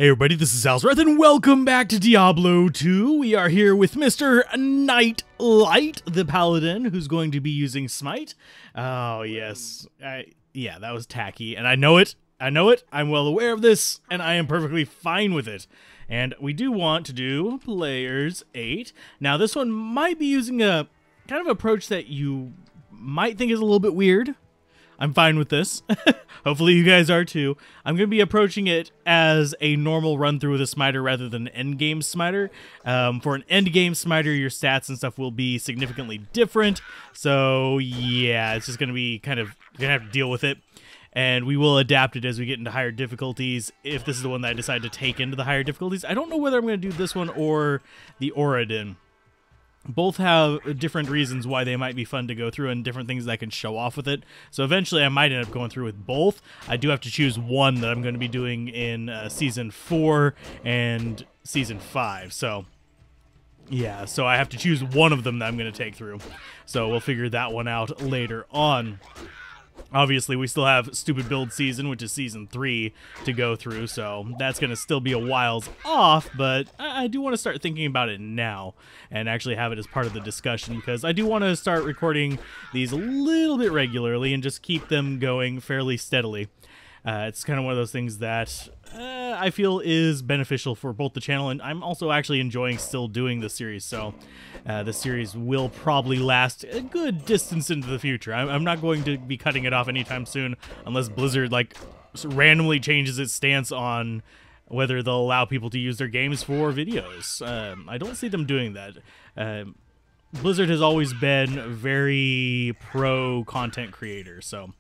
Hey everybody, this is Alzorath, and welcome back to Diablo 2. We are here with Mr. Nightlight, the Paladin, who's going to be using Smite. Oh, yes. Yeah, that was tacky, and I know it. I'm well aware of this, and I am perfectly fine with it. And we do want to do players 8. Now, this one might be using a kind of approach that you might think is a little bit weird. I'm fine with this. Hopefully you guys are too. I'm going to be approaching it as a normal run through with a smiter rather than an endgame smiter. For an endgame smiter, your stats and stuff will be significantly different. So yeah, it's just going to be kind of, you're going to have to deal with it. And we will adapt it as we get into higher difficulties, if this is the one that I decide to take into the higher difficulties. I don't know whether I'm going to do this one or the Oradin. Both have different reasons why they might be fun to go through and different things that I can show off with it. So eventually I might end up going through with both. I do have to choose one that I'm going to be doing in Season 4 and Season 5. So yeah, so I have to choose one of them that I'm going to take through. So we'll figure that one out later on. Obviously, we still have Stupid Build Season, which is Season 3, to go through, so that's going to still be a whiles off, but I do want to start thinking about it now and actually have it as part of the discussion, because I do want to start recording these a little bit regularly and just keep them going fairly steadily. It's kind of one of those things that I feel is beneficial for both the channel, and I'm also actually enjoying still doing this series, so the series will probably last a good distance into the future. I'm not going to be cutting it off anytime soon unless Blizzard like randomly changes its stance on whether they'll allow people to use their games for videos. I don't see them doing that. Blizzard has always been very pro content creator, so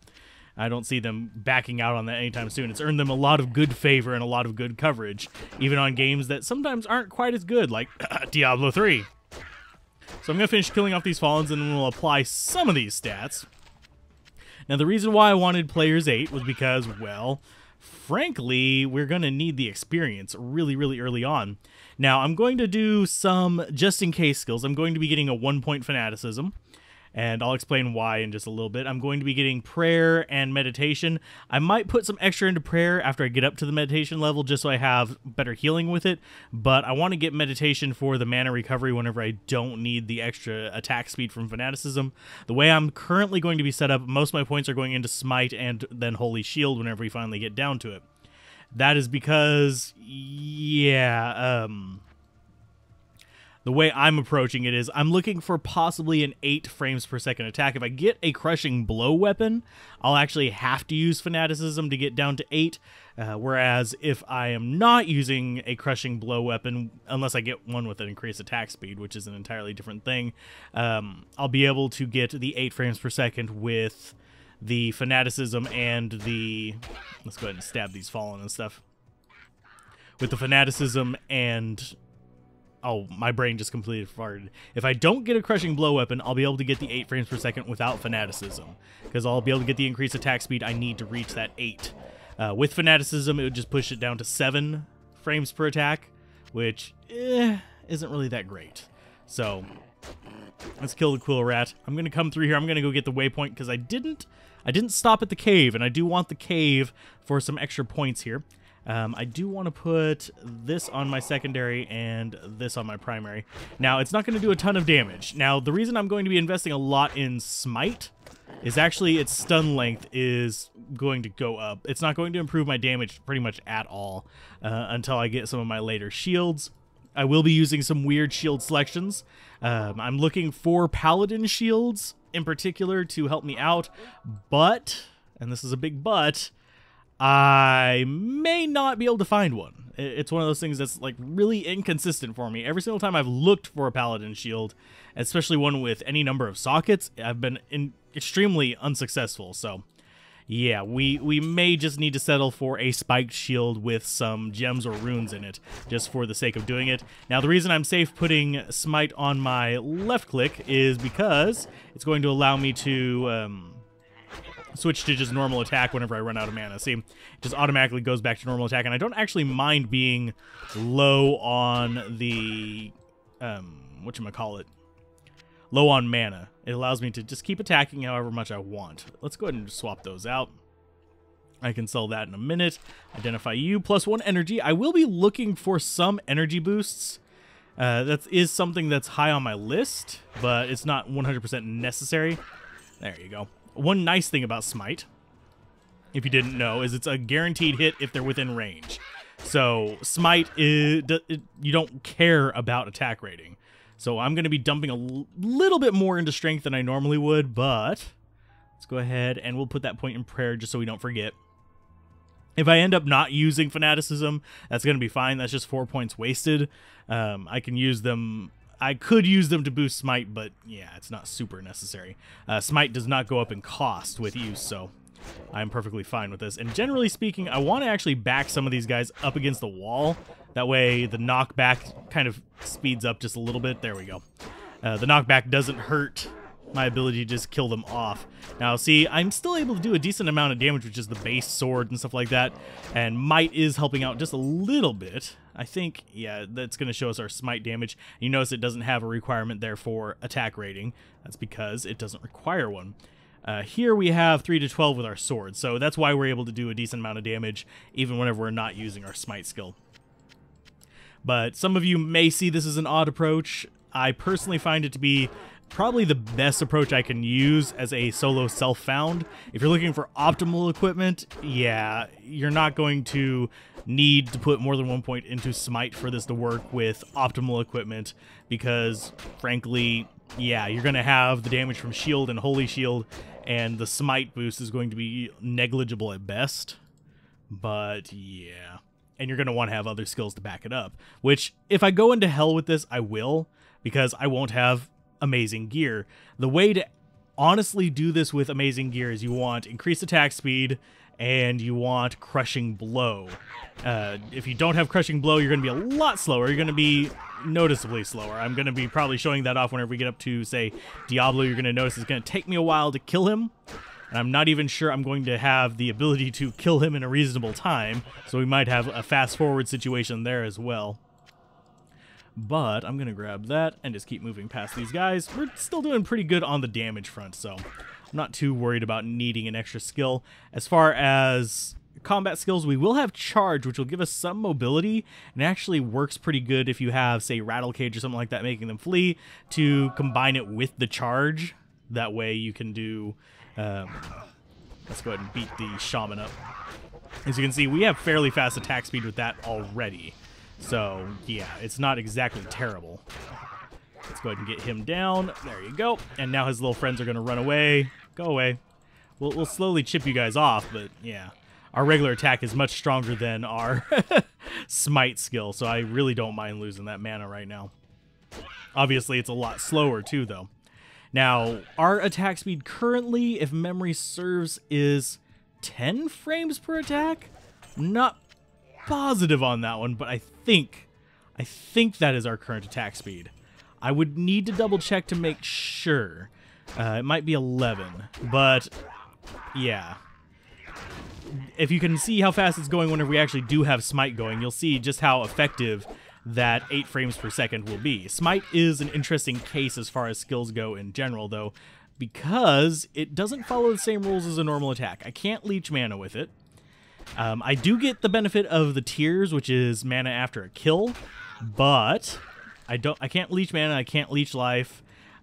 I don't see them backing out on that anytime soon. It's earned them a lot of good favor and a lot of good coverage, even on games that sometimes aren't quite as good, like Diablo 3. So I'm going to finish killing off these Fallens, and then we'll apply some of these stats. Now, the reason why I wanted Players 8 was because, well, frankly, we're going to need the experience really, really early on. Now, I'm going to do some just-in-case skills. I'm going to be getting a 1-point Fanaticism, and I'll explain why in just a little bit. I'm going to be getting prayer and meditation. I might put some extra into prayer after I get up to the meditation level just so I have better healing with it, but I want to get meditation for the mana recovery whenever I don't need the extra attack speed from Fanaticism. The way I'm currently going to be set up, most of my points are going into Smite and then Holy Shield whenever we finally get down to it. That is because, yeah, the way I'm approaching it is I'm looking for possibly an 8 frames per second attack. If I get a crushing blow weapon, I'll actually have to use Fanaticism to get down to 8. Whereas if I am not using a crushing blow weapon, unless I get one with an increased attack speed, which is an entirely different thing, I'll be able to get the 8 frames per second with the Fanaticism and the... Let's go ahead and stab these Fallen and stuff. With the Fanaticism and... Oh, my brain just completely farted. If I don't get a crushing blow weapon, I'll be able to get the 8 frames per second without Fanaticism, because I'll be able to get the increased attack speed I need to reach that 8. With Fanaticism, it would just push it down to 7 frames per attack, which isn't really that great. So let's kill the Quill Rat. I'm going to come through here. I'm going to go get the waypoint, because I didn't stop at the cave, and I do want the cave for some extra points here. I do want to put this on my secondary and this on my primary. Now, it's not going to do a ton of damage. Now, the reason I'm going to be investing a lot in Smite is actually its stun length is going to go up. It's not going to improve my damage pretty much at all until I get some of my later shields. I will be using some weird shield selections. I'm looking for Paladin shields in particular to help me out, but, and this is a big but, I may not be able to find one. It's one of those things that's like really inconsistent for me. Every single time I've looked for a Paladin shield, especially one with any number of sockets, I've been extremely unsuccessful. So yeah, we may just need to settle for a spiked shield with some gems or runes in it, just for the sake of doing it. Now, the reason I'm safe putting Smite on my left click is because it's going to allow me to switch to just normal attack whenever I run out of mana. See, it just automatically goes back to normal attack, and I don't actually mind being low on the, whatchamacallit, low on mana. It allows me to just keep attacking however much I want. Let's go ahead and swap those out. I can sell that in a minute. Identify you, +1 energy. I will be looking for some energy boosts. That is something that's high on my list, but it's not 100% necessary. There you go. One nice thing about Smite, if you didn't know, is it's a guaranteed hit if they're within range. So Smite, you don't care about attack rating. So I'm going to be dumping a little bit more into strength than I normally would, but let's go ahead and we'll put that point in prayer just so we don't forget. If I end up not using Fanaticism, that's going to be fine. That's just 4 points wasted. I can use them. I could use them to boost Smite, but yeah, it's not super necessary. Smite does not go up in cost with use, so I'm perfectly fine with this. And generally speaking, I want to actually back some of these guys up against the wall. That way the knockback kind of speeds up just a little bit. There we go. The knockback doesn't hurt my ability to just kill them off. Now, see, I'm still able to do a decent amount of damage with just the base sword and stuff like that, and Might is helping out just a little bit. I think, yeah, that's going to show us our Smite damage. You notice it doesn't have a requirement there for attack rating. That's because it doesn't require one. Here we have 3 to 12 with our sword, so that's why we're able to do a decent amount of damage even whenever we're not using our Smite skill. But some of you may see this as an odd approach. I personally find it to be probably the best approach I can use as a solo self-found. If you're looking for optimal equipment, yeah, you're not going to need to put more than 1 point into Smite for this to work with optimal equipment, because frankly, yeah, you're going to have the damage from shield and holy shield, and the Smite boost is going to be negligible at best. But yeah, and you're going to want to have other skills to back it up, which if I go into hell with this, I will, because I won't have amazing gear. The way to honestly do this with amazing gear is you want increased attack speed and you want crushing blow. If you don't have crushing blow, you're going to be a lot slower. You're going to be noticeably slower. I'm going to be probably showing that off whenever we get up to, say, Diablo. You're going to notice it's going to take me a while to kill him, and I'm not even sure I'm going to have the ability to kill him in a reasonable time, so we might have a fast-forward situation there as well. But I'm going to grab that and just keep moving past these guys. We're still doing pretty good on the damage front, so I'm not too worried about needing an extra skill. As far as combat skills, we will have Charge, which will give us some mobility, and it actually works pretty good if you have, say, Rattle Cage or something like that, making them flee, to combine it with the Charge. That way you can do... let's go ahead and beat the Shaman up. As you can see, we have fairly fast attack speed with that already. So, yeah, it's not exactly terrible. Let's go ahead and get him down. There you go. And now his little friends are going to run away. Go away. We'll slowly chip you guys off, but yeah. Our regular attack is much stronger than our Smite skill, so I really don't mind losing that mana right now. Obviously, it's a lot slower too, though. Now, our attack speed currently, if memory serves, is 10 frames per attack? I'm not positive on that one, but I think that is our current attack speed. I would need to double check to make sure. It might be 11, but yeah. If you can see how fast it's going whenever we actually do have Smite going, you'll see just how effective that 8 frames per second will be. Smite is an interesting case as far as skills go in general, though, because it doesn't follow the same rules as a normal attack. I can't leech mana with it. I do get the benefit of the tears, which is mana after a kill, but I can't leech mana, I can't leech life.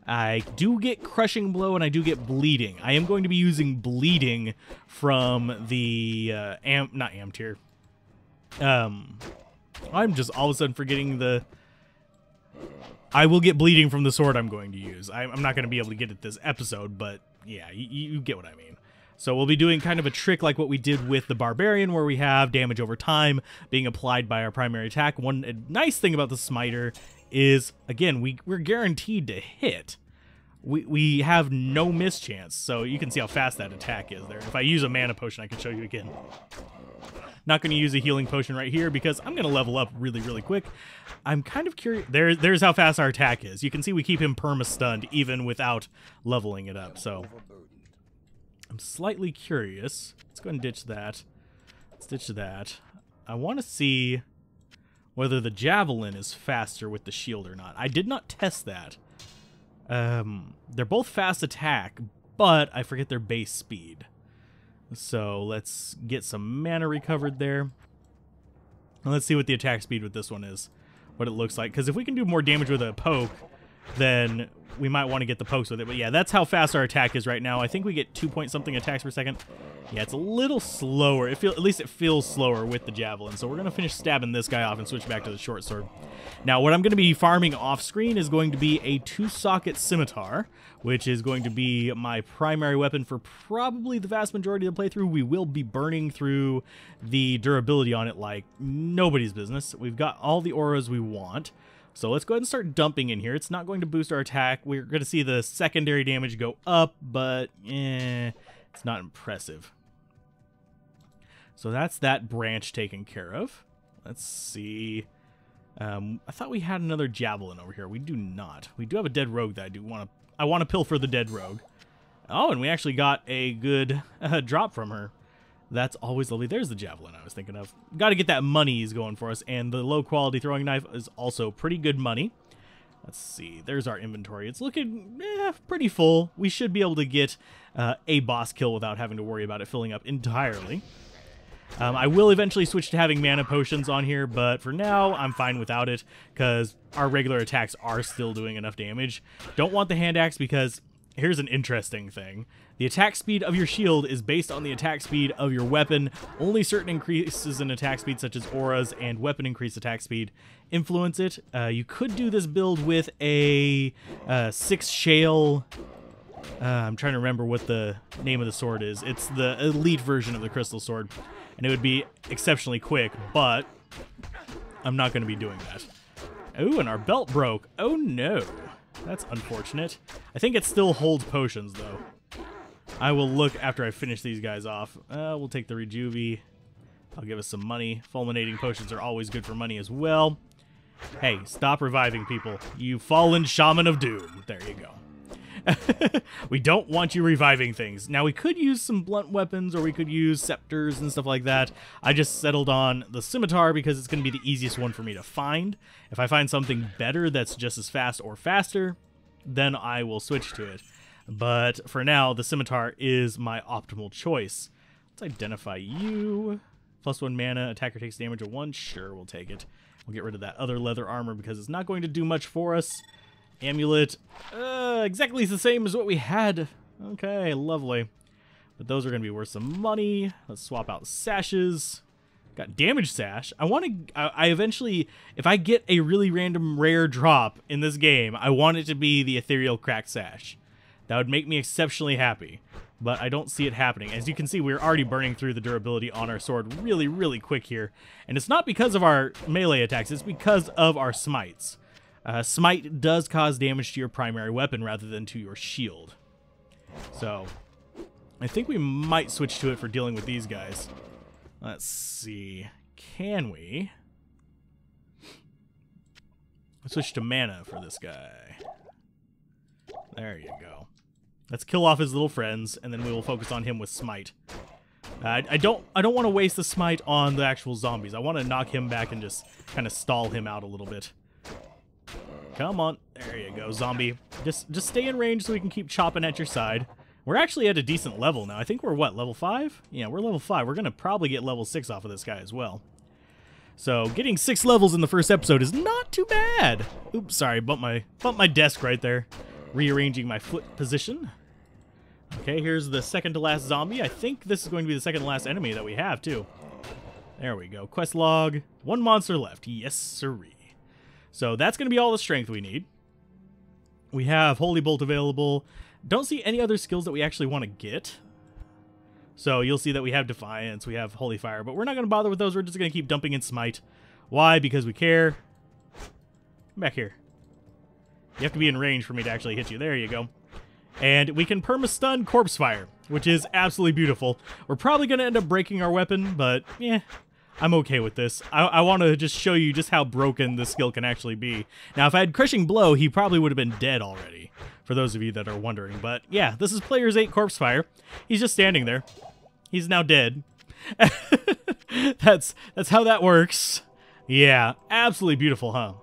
I do get crushing blow and I do get bleeding. I am going to be using bleeding from the not am tier. I'm just all of a sudden forgetting the... I will get bleeding from the sword I'm going to use. I'm not going to be able to get it this episode, but yeah, you get what I mean. So we'll be doing kind of a trick like what we did with the Barbarian, where we have damage over time being applied by our primary attack. One nice thing about the Smiter is, again, we're guaranteed to hit. We have no mischance, so you can see how fast that attack is there. If I use a mana potion, I can show you again. Not going to use a healing potion right here because I'm going to level up really, really quick. I'm kind of curious. There's how fast our attack is. You can see we keep him perma-stunned even without leveling it up, so... I'm slightly curious. Let's go ahead and ditch that. Let's ditch that. I want to see whether the Javelin is faster with the shield or not. I did not test that. They're both fast attack, but I forget their base speed. So let's get some mana recovered there. And let's see what the attack speed with this one is, what it looks like. Because if we can do more damage with a poke, then we might want to get the pokes with it. But yeah, that's how fast our attack is right now. I think we get 2-point-something attacks per second. Yeah, it's a little slower. At least it feels slower with the javelin. So we're going to finish stabbing this guy off and switch back to the short sword. Now, what I'm going to be farming off screen is going to be a 2-socket scimitar, which is going to be my primary weapon for probably the vast majority of the playthrough. We will be burning through the durability on it like nobody's business. We've got all the auras we want. So let's go ahead and start dumping in here. It's not going to boost our attack. We're going to see the secondary damage go up, but it's not impressive. So that's that branch taken care of. Let's see. I thought we had another javelin over here. We do not. We do have a dead rogue that I want to pilfer the dead rogue. Oh, and we actually got a good drop from her. That's always lovely. There's the javelin I was thinking of. Got to get that money is going for us, and the low-quality throwing knife is also pretty good money. Let's see. There's our inventory. It's looking pretty full. We should be able to get a boss kill without having to worry about it filling up entirely. I will eventually switch to having mana potions on here, but for now, I'm fine without it, because our regular attacks are still doing enough damage. Don't want the hand axe because here's an interesting thing. The attack speed of your shield is based on the attack speed of your weapon. Only certain increases in attack speed, such as auras and weapon increase attack speed, influence it. You could do this build with a 6 shale... I'm trying to remember what the name of the sword is. It's the elite version of the crystal sword, and it would be exceptionally quick, but I'm not going to be doing that. Oh, and our belt broke. Oh, no. That's unfortunate. I think it still holds potions, though. I will look after I finish these guys off. We'll take the Rejuvie. I'll give us some money. Fulminating potions are always good for money as well. Hey, stop reviving people. You fallen shaman of doom. There you go. We don't want you reviving things. Now, we could use some blunt weapons, or we could use scepters and stuff like that. I just settled on the scimitar because it's going to be the easiest one for me to find. If I find something better that's just as fast or faster, then I will switch to it. But for now, the scimitar is my optimal choice. Let's identify you. +1 mana, attacker takes damage of 1. Sure, we'll take it. We'll get rid of that other leather armor because it's not going to do much for us. Amulet, exactly the same as what we had. Okay, lovely. But those are going to be worth some money. Let's swap out sashes. Got damage sash. I eventually, if I get a really random rare drop in this game, I want it to be the ethereal cracked sash. That would make me exceptionally happy, but I don't see it happening. As you can see, we're already burning through the durability on our sword really, really quick here. And it's not because of our melee attacks, it's because of our smites. Smite does cause damage to your primary weapon rather than to your shield. So, I think we might switch to it for dealing with these guys. Let's see. Can we? Let's switch to mana for this guy. There you go. Let's kill off his little friends, and then we will focus on him with Smite. I don't want to waste the Smite on the actual zombies. I want to knock him back and just kind of stall him out a little bit. Come on. There you go, zombie. Just stay in range so we can keep chopping at your side. We're actually at a decent level now. I think we're, what, level 5? Yeah, we're level 5. We're going to probably get level 6 off of this guy as well. So, getting 6 levels in the first episode is not too bad. Oops, sorry, bumped my desk right there. Rearranging my foot position. Okay, here's the second to last zombie. I think this is going to be the second to last enemy that we have, too. There we go. Quest log. 1 monster left. Yes, sirree. So that's going to be all the strength we need. We have Holy Bolt available. Don't see any other skills that we actually want to get. So you'll see that we have Defiance, we have Holy Fire, but we're not going to bother with those. We're just going to keep dumping in Smite. Why? Because we care. Come back here. You have to be in range for me to actually hit you. There you go. And we can perma-stun Corpse Fire, which is absolutely beautiful. We're probably going to end up breaking our weapon, but yeah, I'm okay with this. I want to just show you just how broken this skill can actually be. Now, if I had Crushing Blow, he probably would have been dead already, for those of you that are wondering. But yeah, this is Player's 8 Corpse Fire. He's just standing there. He's now dead. That's how that works. Yeah, absolutely beautiful, huh?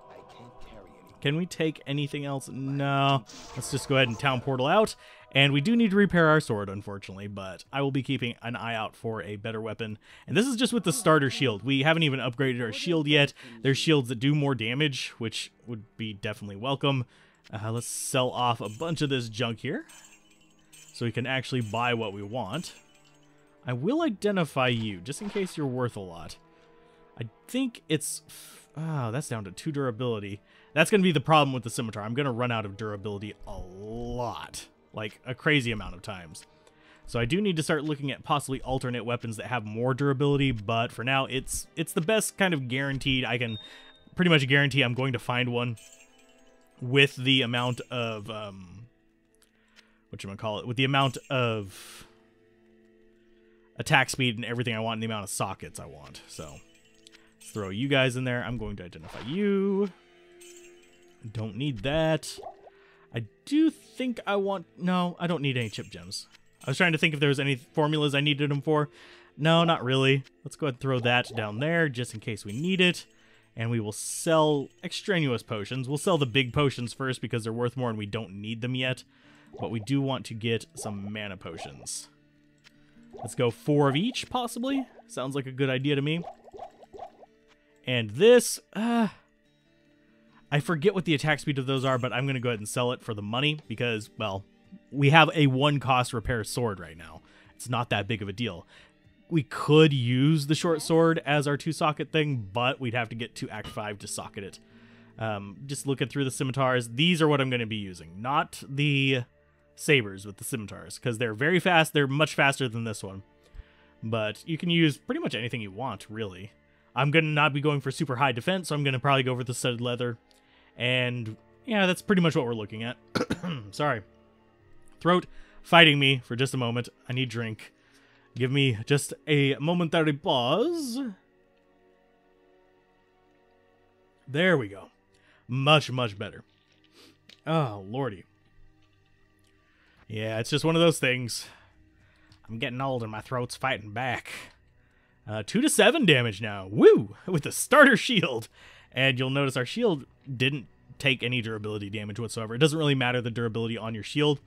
Can we take anything else? No. Let's just go ahead and town portal out. And we do need to repair our sword, unfortunately, but I will be keeping an eye out for a better weapon. And this is just with the starter shield. We haven't even upgraded our shield yet. There's shields that do more damage, which would be definitely welcome. Let's sell off a bunch of this junk here so we can actually buy what we want. I will identify you, just in case you're worth a lot. I think it's... Oh, that's down to 2 durability. That's going to be the problem with the scimitar. I'm going to run out of durability a lot. Like, a crazy amount of times. So I do need to start looking at possibly alternate weapons that have more durability, but for now, it's the best kind of guaranteed. I can pretty much guarantee I'm going to find one with the amount of, whatchamacallit, with the amount of attack speed and everything I want and the amount of sockets I want. So, let's throw you guys in there. I'm going to identify you. Don't need that. I do think I want... No, I don't need any chip gems. I was trying to think if there was any formulas I needed them for. No, not really. Let's go ahead and throw that down there just in case we need it. And we will sell extraneous potions. We'll sell the big potions first because they're worth more and we don't need them yet. But we do want to get some mana potions. Let's go 4 of each, possibly. Sounds like a good idea to me. And this... I forget what the attack speed of those are, but I'm going to go ahead and sell it for the money because, well, we have a 1-cost repair sword right now. It's not that big of a deal. We could use the short sword as our 2-socket thing, but we'd have to get to Act 5 to socket it. Just looking through the scimitars, these are what I'm going to be using, not the sabers with the scimitars, because they're very fast. They're much faster than this one. But you can use pretty much anything you want, really. I'm going to not be going for super high defense, so I'm going to probably go for the studded leather. And, yeah, that's pretty much what we're looking at. Sorry. Throat fighting me for just a moment. I need drink. Give me just a momentary pause. There we go. Much, much better. Oh, lordy. Yeah, it's just one of those things. I'm getting old and my throat's fighting back. 2 to 7 damage now. Woo! With the starter shield. And you'll notice our shield didn't take any durability damage whatsoever. It doesn't really matter the durability on your shield.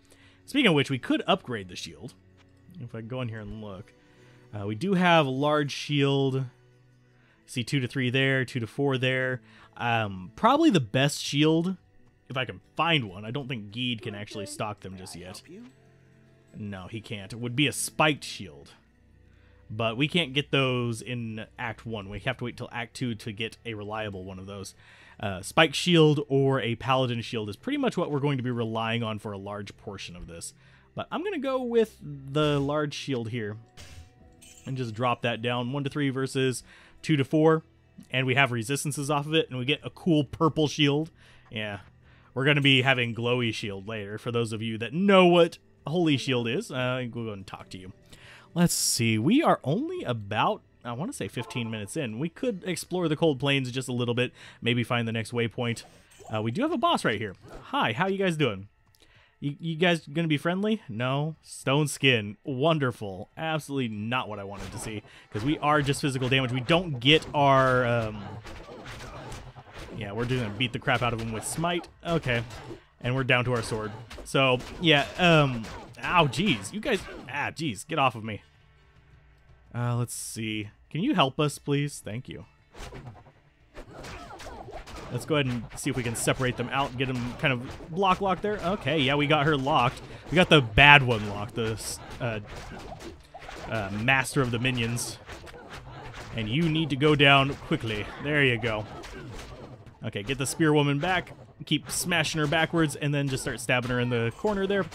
Speaking of which, we could upgrade the shield. If I go in here and look. We do have a large shield. See 2 to 3 there, 2 to 4 there. Probably the best shield, if I can find one. I don't think Geed can actually stock them just yet. No, he can't. It would be a spiked shield. But we can't get those in Act 1. We have to wait till Act 2 to get a reliable one of those. Spike shield or a paladin shield is pretty much what we're going to be relying on for a large portion of this. But I'm going to go with the large shield here. And just drop that down. 1 to 3 versus 2 to 4. And we have resistances off of it. And we get a cool purple shield. Yeah. We're going to be having glowy shield later. For those of you that know what holy shield is, we'll go and talk to you. Let's see, we are only about, I want to say 15 minutes in. We could explore the cold plains just a little bit, maybe find the next waypoint. We do have a boss right here. Hi, how you guys doing? You guys gonna be friendly? No? Stone skin, wonderful. Absolutely not what I wanted to see, because we are just physical damage. We don't get our, yeah, we're gonna beat the crap out of him with Smite. Okay, and we're down to our sword. So, yeah, ow, jeez. You guys... Ah, jeez. Get off of me. Let's see. Can you help us, please? Thank you. Let's go ahead and see if we can separate them out and get them kind of locked there. Okay, yeah, we got her locked. We got the bad one locked. The master of the minions. And you need to go down quickly. There you go. Okay, get the spear woman back. Keep smashing her backwards and then just start stabbing her in the corner there.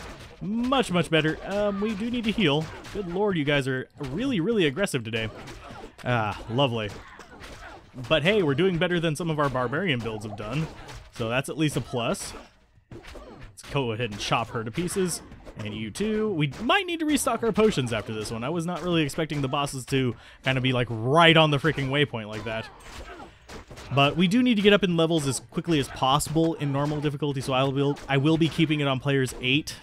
Much, much better. We do need to heal. Good lord, you guys are really, really aggressive today. Ah, lovely. But hey, we're doing better than some of our barbarian builds have done. So that's at least a plus. Let's go ahead and chop her to pieces. And you too. We might need to restock our potions after this one. I was not really expecting the bosses to kind of be like right on the freaking waypoint like that. But we do need to get up in levels as quickly as possible in normal difficulty, so I will be keeping it on players 8.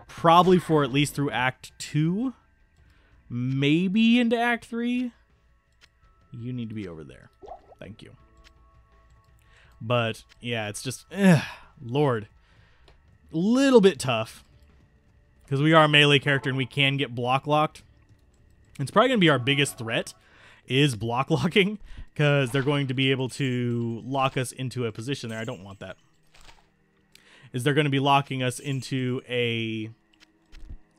Probably for at least through Act 2. Maybe into Act 3. You need to be over there. Thank you. But, yeah, it's just... Lord. Little bit tough. because we are a melee character and we can get block locked. It's probably going to be our biggest threat is block locking, because they're going to be able to lock us into a position there. I don't want that. Is they're going to be locking us into a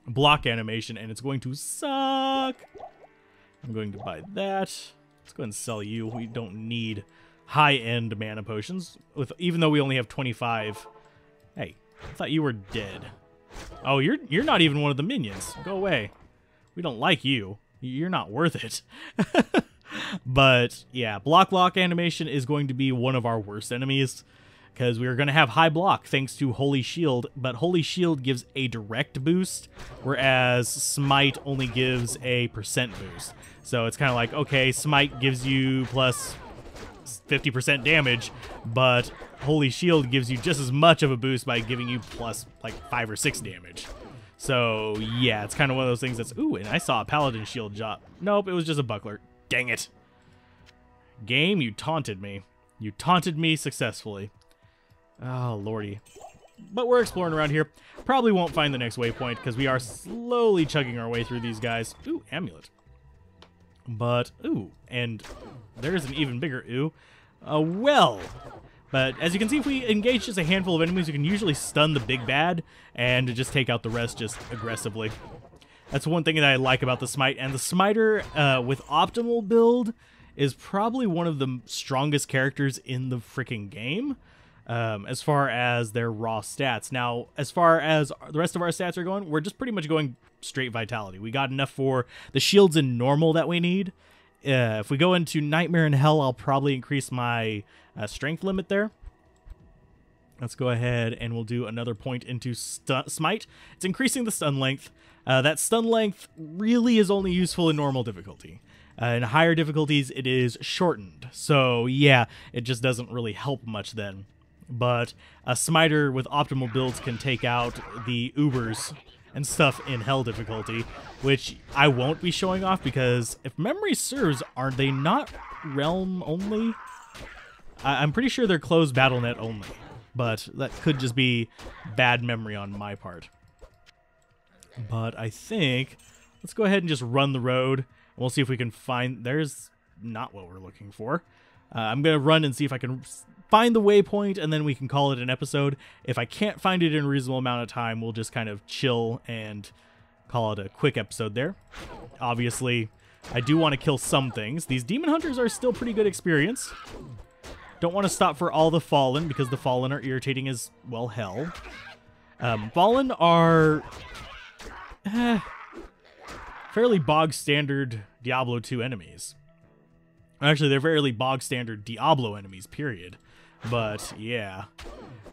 block animation, and it's going to suck. I'm going to buy that. Let's go ahead and sell you. We don't need high-end mana potions, even though we only have 25. Hey, I thought you were dead. Oh, you're not even one of the minions. Go away. We don't like you. You're not worth it. But yeah, block lock animation is going to be one of our worst enemies, because we're going to have high block thanks to Holy Shield, but Holy Shield gives a direct boost, whereas Smite only gives a % boost. So it's kind of like, okay, Smite gives you plus 50% damage, but Holy Shield gives you just as much of a boost by giving you plus like 5 or 6 damage. So yeah, it's kind of one of those things that's, ooh, and I saw a Paladin shield drop. Nope, it was just a buckler. Dang it. Game, you taunted me. You taunted me successfully. Oh, lordy. But we're exploring around here. Probably won't find the next waypoint, because we are slowly chugging our way through these guys. Ooh, amulet. But, ooh, and there's an even bigger ooh. Well. But as you can see, if we engage just a handful of enemies, we can usually stun the big bad and just take out the rest just aggressively. That's one thing that I like about the Smite. And the Smiter with optimal build is probably one of the strongest characters in the freaking game as far as their raw stats. Now, as far as the rest of our stats are going, we're just pretty much going straight vitality. We got enough for the shields in normal that we need. If we go into Nightmare in Hell, I'll probably increase my strength limit there. Let's go ahead and we'll do another point into Smite. It's increasing the stun length. That stun length really is only useful in normal difficulty. In higher difficulties, it is shortened. So yeah, it just doesn't really help much then. But a Smiter with optimal builds can take out the Ubers and stuff in Hell difficulty, which I won't be showing off because, if memory serves, are they not Realm only? I'm pretty sure they're closed Battlenet only, but that could just be bad memory on my part. But I think, let's go ahead and just run the road, and we'll see if we can find, there's not what we're looking for. I'm going to run and see if I can find the waypoint, and then we can call it an episode. If I can't find it in a reasonable amount of time, we'll just kind of chill and call it a quick episode there. Obviously, I do want to kill some things. These Demon Hunters are still pretty good experience. Don't want to stop for all the Fallen, because the Fallen are irritating as, well, hell. Fallen are fairly bog-standard Diablo 2 enemies. Actually, they're fairly bog-standard Diablo enemies, period. But, yeah.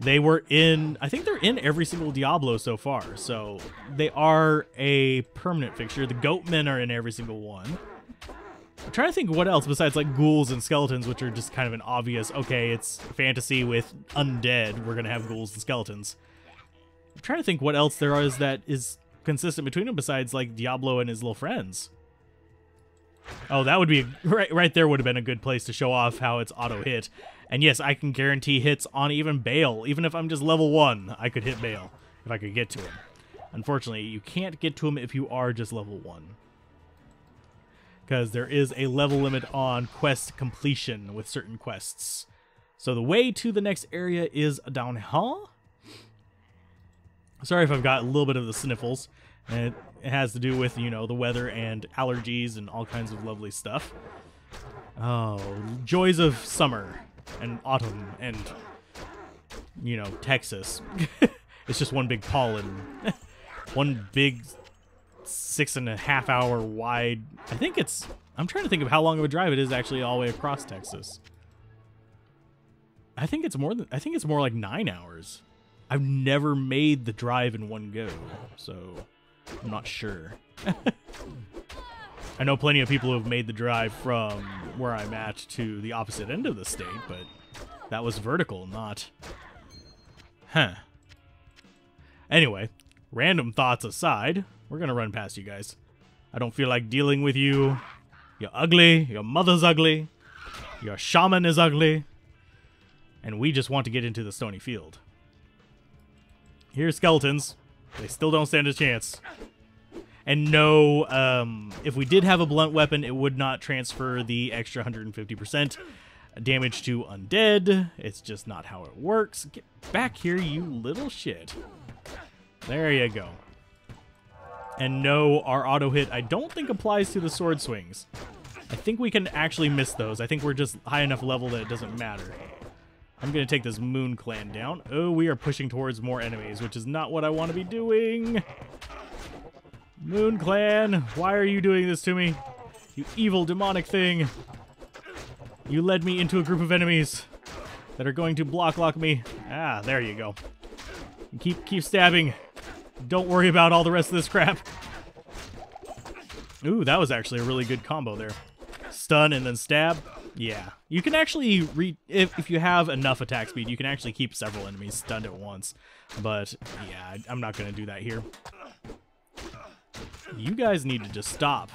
They were in, I think they're in every single Diablo so far. So, they are a permanent fixture. The Goatmen are in every single one. I'm trying to think what else besides, like, ghouls and skeletons, which are just kind of an obvious, okay, it's fantasy with undead. We're going to have ghouls and skeletons. I'm trying to think what else there is that is consistent between them besides, like, Diablo and his little friends. Oh, that would be right there would have been a good place to show off how it's auto hit. And yes, I can guarantee hits on even Bale. Even if I'm just level 1, I could hit Bale if I could get to him. Unfortunately, you can't get to him if you are just level 1. Because there is a level limit on quest completion with certain quests. So the way to the next area is down here. Sorry if I've got a little bit of the sniffles. And it has to do with, you know, the weather and allergies and all kinds of lovely stuff. Oh, joys of summer and autumn and, you know, Texas. It's just one big pollen. One big 6.5 hour wide. I think it's, I'm trying to think of how long of a drive it is actually all the way across Texas. I think it's more like 9 hours. I've never made the drive in one go, so I'm not sure. I know plenty of people who have made the drive from where I'm at to the opposite end of the state, but that was vertical, not... Huh. Anyway, random thoughts aside, we're gonna run past you guys. I don't feel like dealing with you. You're ugly, your mother's ugly, your shaman is ugly, and we just want to get into the stony field. Here's skeletons. They still don't stand a chance. And no, if we did have a blunt weapon, it would not transfer the extra 150% damage to undead. It's just not how it works. Get back here, you little shit. There you go. And no, our auto hit I don't think applies to the sword swings. I think we can actually miss those. I think we're just high enough level that it doesn't matter. I'm going to take this Moon Clan down. Oh, we are pushing towards more enemies, which is not what I want to be doing. Moon Clan, why are you doing this to me? You evil demonic thing. You led me into a group of enemies that are going to block me. Ah, there you go. Keep stabbing. Don't worry about all the rest of this crap. Ooh, that was actually a really good combo there. Stun and then stab. Yeah. You can actually, if you have enough attack speed, you can actually keep several enemies stunned at once. But, yeah, I'm not going to do that here. You guys need to just stop.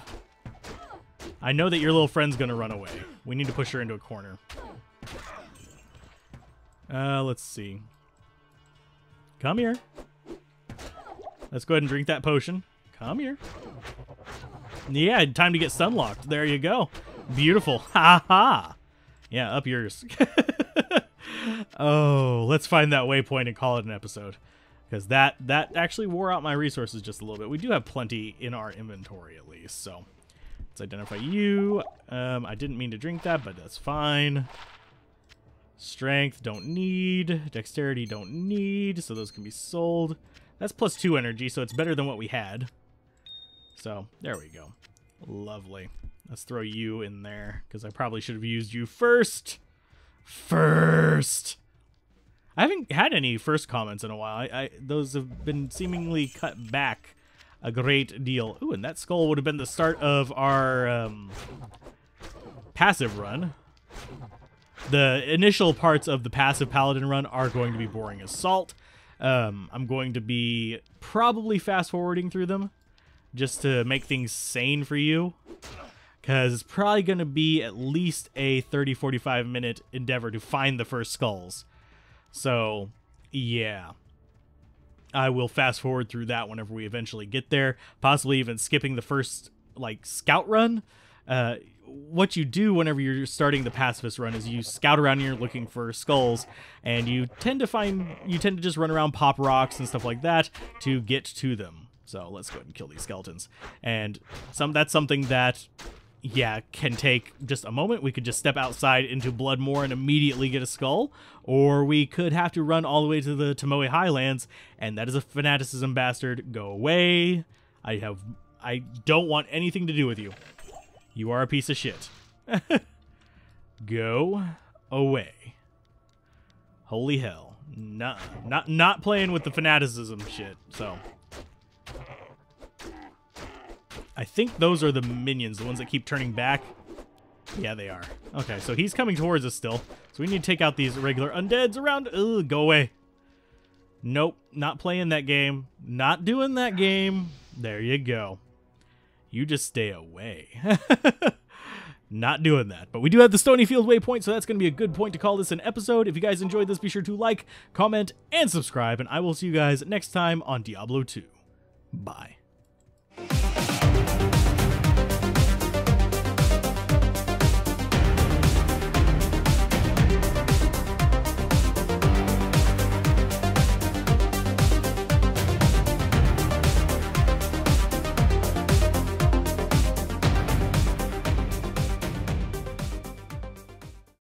I know that your little friend's going to run away. We need to push her into a corner. Let's see. Come here. Let's go ahead and drink that potion. Come here. Yeah, time to get sunlocked. There you go. Beautiful. Ha ha. Yeah, up yours. Oh, let's find that waypoint and call it an episode. Because that actually wore out my resources just a little bit. We do have plenty in our inventory at least, so let's identify you. I didn't mean to drink that, but that's fine. Strength, don't need. Dexterity, don't need, so those can be sold. That's +2 energy, so it's better than what we had. So, there we go. Lovely. Let's throw you in there, because I probably should have used you first. I haven't had any first comments in a while. Those have been seemingly cut back a great deal. Ooh, and that skull would have been the start of our passive run. The initial parts of the passive paladin run are going to be boring as salt. I'm going to be probably fast-forwarding through them just to make things sane for you, because it's probably going to be at least a 30-45 minute endeavor to find the first skulls. So, yeah. I will fast-forward through that whenever we eventually get there, possibly even skipping the first, like, scout run. What you do whenever you're starting the pacifist run is you scout around here looking for skulls, and you tend to just run around, pop rocks and stuff like that to get to them. So let's go ahead and kill these skeletons. And that's something that, yeah, can take just a moment. We could just step outside into Bloodmoor and immediately get a skull, or we could have to run all the way to the Tomoe Highlands, and that is a fanaticism bastard. Go away. I don't want anything to do with you. You are a piece of shit. Go away. Holy hell. Not playing with the fanaticism shit, so. I think those are the minions, the ones that keep turning back. Yeah, they are. Okay, so he's coming towards us still. So we need to take out these regular undeads around. Ugh, go away. Nope, not playing that game. Not doing that game. There you go. You just stay away. Not doing that. But we do have the Stonyfield waypoint, so that's going to be a good point to call this an episode. If you guys enjoyed this, be sure to like, comment, and subscribe. And I will see you guys next time on Diablo 2. Bye.